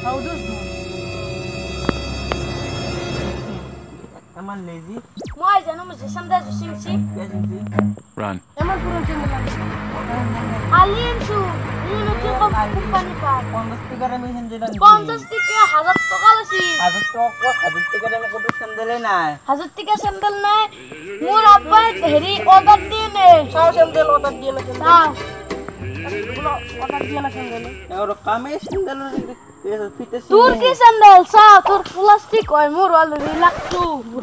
How does do? Aman lazy. Moi jano mujhe samda singsi. Run. Aman purun se mula. Alien su. Ini tu kau company par. 50 টাকা আমি handle আনি 50 টাকা 1000 টাকা লছি 1000 টাকা আমি কত হ্যান্ডেলে নাই 1000 টাকা স্যান্ডেল নাই মোর আব্বা হেরি অর্ডার দিয়ে নে সব স্যান্ডেল অর্ডার দিয়ে না হ্যাঁ এগুলো অর্ডার দিয়ে না স্যান্ডেল আর কামে হ্যান্ডেল তোর কি স্যান্ডেল সা তোর প্লাস্টিক হয় মোর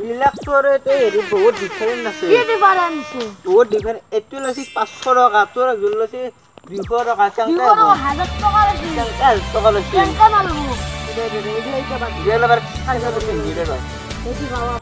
রিল্যাক্স করে তো হেরি বহুত ডিফারেন্ট আছে কি ডিফারেন্স বহুত ডিফারেন্ট এটু লছি 500 টাকা তোর গুলো লছি 200 টাকা চাঙ্কা 1000 টাকা লছি চাঙ্কা টাকা লছি চাঙ্কা না লবো এগুলা বাদ গেল আবার খাইছা তো নিয়ে রে এই বাবা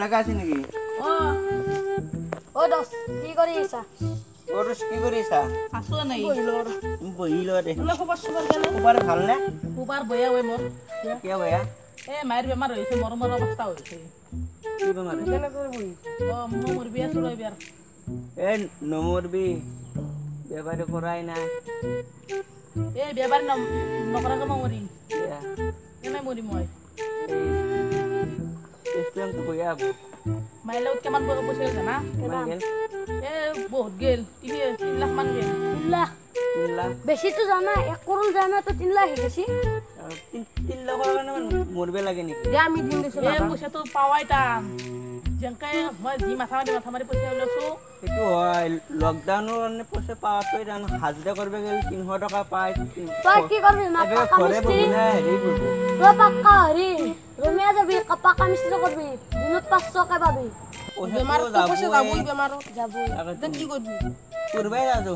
লাগা আছে নাকি ও দস কি করিছা ওরস কি করিছা আসো নাই বইলো রে তোলা খবর সবার গেলে খবর ভাল না খবর বয়া ওই মোর কে বয়া এ মায়ের বেমার হইছে মর মর অবস্থা হইছে কি বেমার কেন করবই ও মোর বিয়া শুরু হইবার এ নমরবি বেবারে করাই না এ বেবার নকরা কম মরি কেনে মরি মই ইসলাম তো বয়া মাইলা কেমন বড় পয়সা জানা কেমন গেল এ বহুত গেল 3 লাখ মান গেল 3 লাখ 3 লাখ বেশি তো জানা 1 করোড় জানা তো 3 লাখ গেছি 3 লাখ মানে মরবে লাগে নি যে আমি দিন দেছো এ পয়সা তো পাওয়াই টান জেনকাই মই জি মাথা মারি পয়সা লছো এটো হয় লকডাউনৰ কাৰণে পইচা পাওয়াতই জান হাজিৰা কৰবে গেল 300 টাকা পাই তুই কি কৰবি না পাকা ঘৰে মিস্ত্ৰি বহি না হেৰি করব তুই পাকা হরি রুমিয়া যাবি পাকা মিস্ত্রি করবি দিনত 500 কে পাবি বেমার তো পয়সা যাবই বেমার যাবই দেখ কি করবি করবে যাও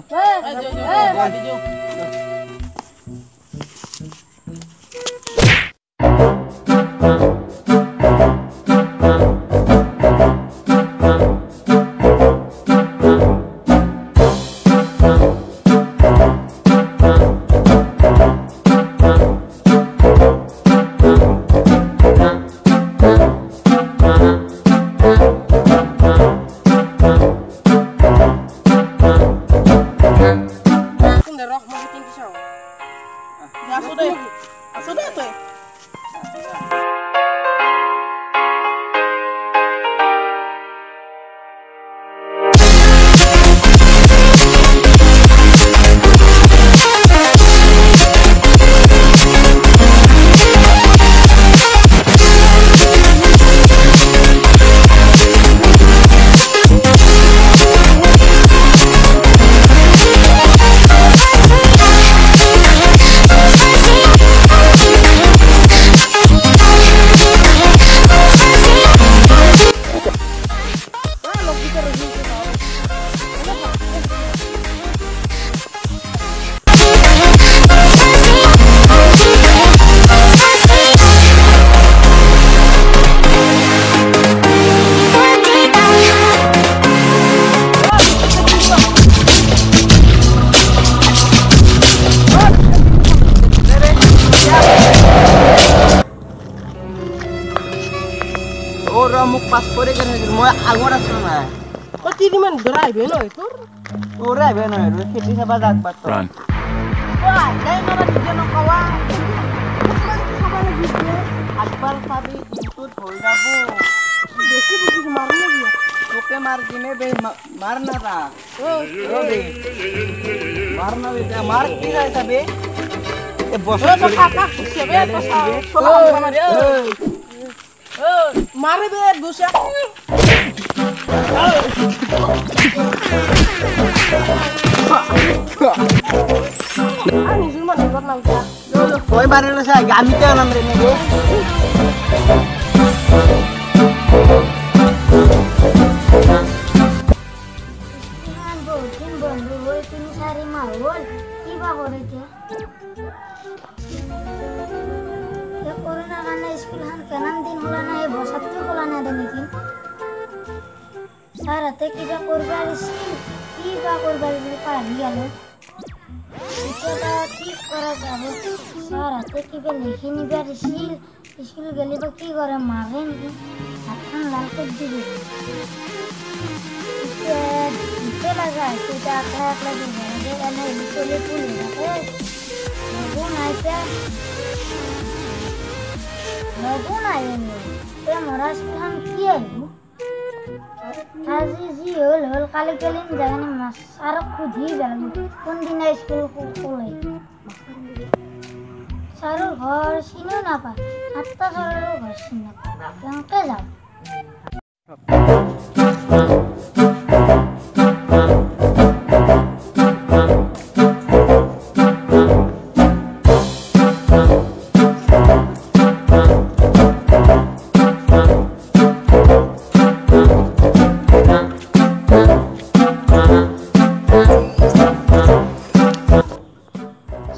ওর মোক পাস করে কেন মই আগর আছো না তিনিমান ধৰা আহিবি নহয় তোৰ ওরে আইবে না খেতি চাবা যাক বাত যাই নবা নিজে নকবা খাব লাগিছিলে আগবাল খাবি কিন্তু ধই যাব বেছি বুজিছ মাৰি নেকি তোকে মার দিনে বে মার না রাখ ও বে মার না বে মার কি যায় তবে এ বসে তো কাকা সেবে তো সলা মারে মাৰে বে দুসা নিজুৰ মানুহ ঘৰত নামছা কই মারে না গামিতে নাম রে নেগো বহুদিন বন্ধু হৈ 3-4 মাহ হ'ল কিবা কৰিছে কৰোণাৰ কাৰণে স্কুলখন কেনান দিন খোলা নাই বছৰটো খোলা নাই নেকি ছাৰহঁতে কিবা কৰিব দিছিল কিবা কৰিব বুলি পাহৰি গ'লো এতিয়া কি কৰা যাব ছাৰহঁতে কিবা লিখি নিব দিছিল স্কুল গ'লে বা কি কৰে মাৰে নেকি হাতখন লাল কৰি দিব লাগা সেটা একলা দিন যে এনে চলে পুলি থাকে লগো নাই তে মৰা স্কুলখন কি আহিব আজি যি হ'ল কালি কেলিন যায়নি মাছ আৰু সুধি যাম কোনদিনা স্কুল খোলে ছাৰৰ ঘৰ চিনিও নাপায় 7টা ছাৰৰো ঘৰ চিনি নাপায় কেনেকৈ যাম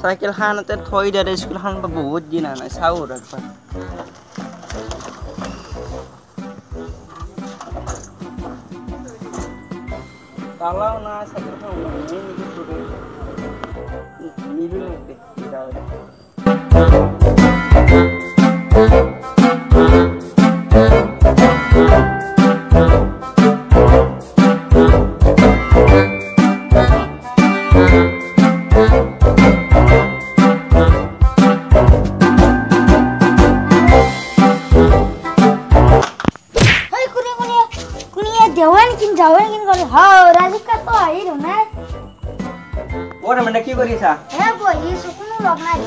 সাইকেল খানতে থৈ দে স্কুল খান বহুত দিন নাই চাও একবার তালাও না সাইকেল খান নিবি লাগবে যাওয়ান কিন করে হাও রাজিকা তো আইরো না ওরে মানে কি করিছা এ বই সুকুনো লগ নাই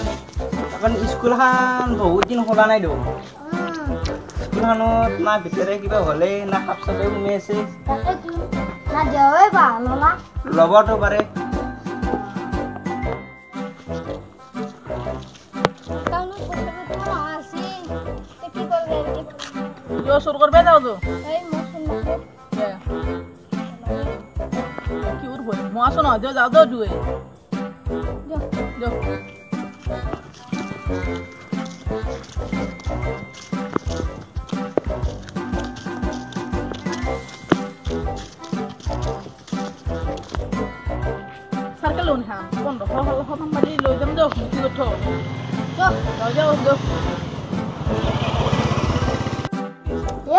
এখন স্কুল খান বহুত দিন খোলা নাই দো স্কুল খানত না ভিতরে কিবা হলে না খাপ চলে ঘুমে আছে তাতে কি না যাওয়ে বা ললা লবটো পারে কাউনো পড়তে তো আসি তে কি করবে जो शुरू करबे जाओ तो এই মৌসুম না কি উড়বো মাসো না যাও যাও দুয়ে যাও যাও সার্কেল লোন হ্যাঁ কোন হল হতম বাড়ি লই যাম যাও কি করছো যাও যাও যাও যাও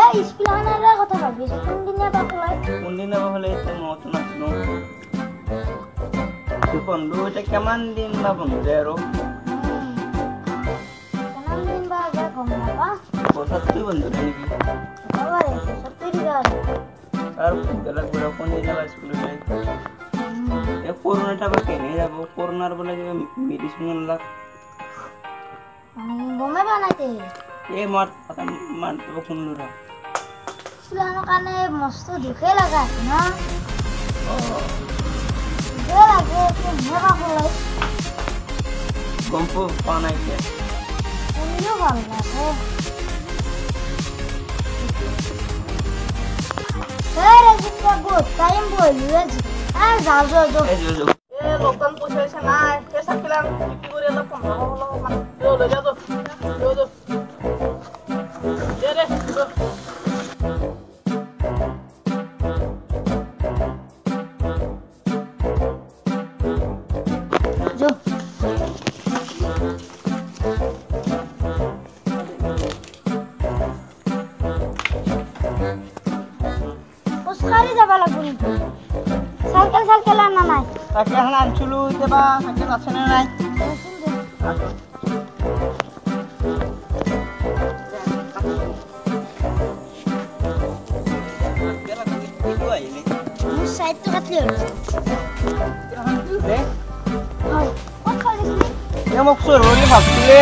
এ স্কুল আনার কথা ভাবি কোন দিনে বাকলাই কোন দিন হলে এতে মত নাচনো বন্ধু এটা কেমন দিন বা বন্ধু আর কেমন দিন বা আগে কম না বা সত্যি বন্ধু নাকি বাবা রে সত্যি দিগা আর গেলা গুড়া কোন দিন আবার স্কুলে যাই এ করোনাটা বা কেনে যাব করোনার বলে যে মেডিসিন লাগ মানে গমে বানাইতে এ মার কথা মান তো শুনলু না স্কুলের কানে মস্ত দুখে লাগা আছে না দুখে লাগে তো মেবা কলাই গম্প পানাই কে শুনিও ভালো লাগে স্যার আজকে বহুত টাইম বলি আছে আর যাও যাও যাও এই যো এ লোকজন পয়সা নাই কে সার্কেলাম কি করে এলো 15 হলো মানে যাও লই যাও যাও যাও দে রে যাও চাইকেলখন আনিছিলোঁ এতিয়া বা চাইকেল আছেনে নাই মোৰ চাইডটো কাটলি হ'ল চাইকেলখন কি হৈছে? হয় ক'ত থৈ গৈছিলি মোক চোৰ বুলি ভাবছিলে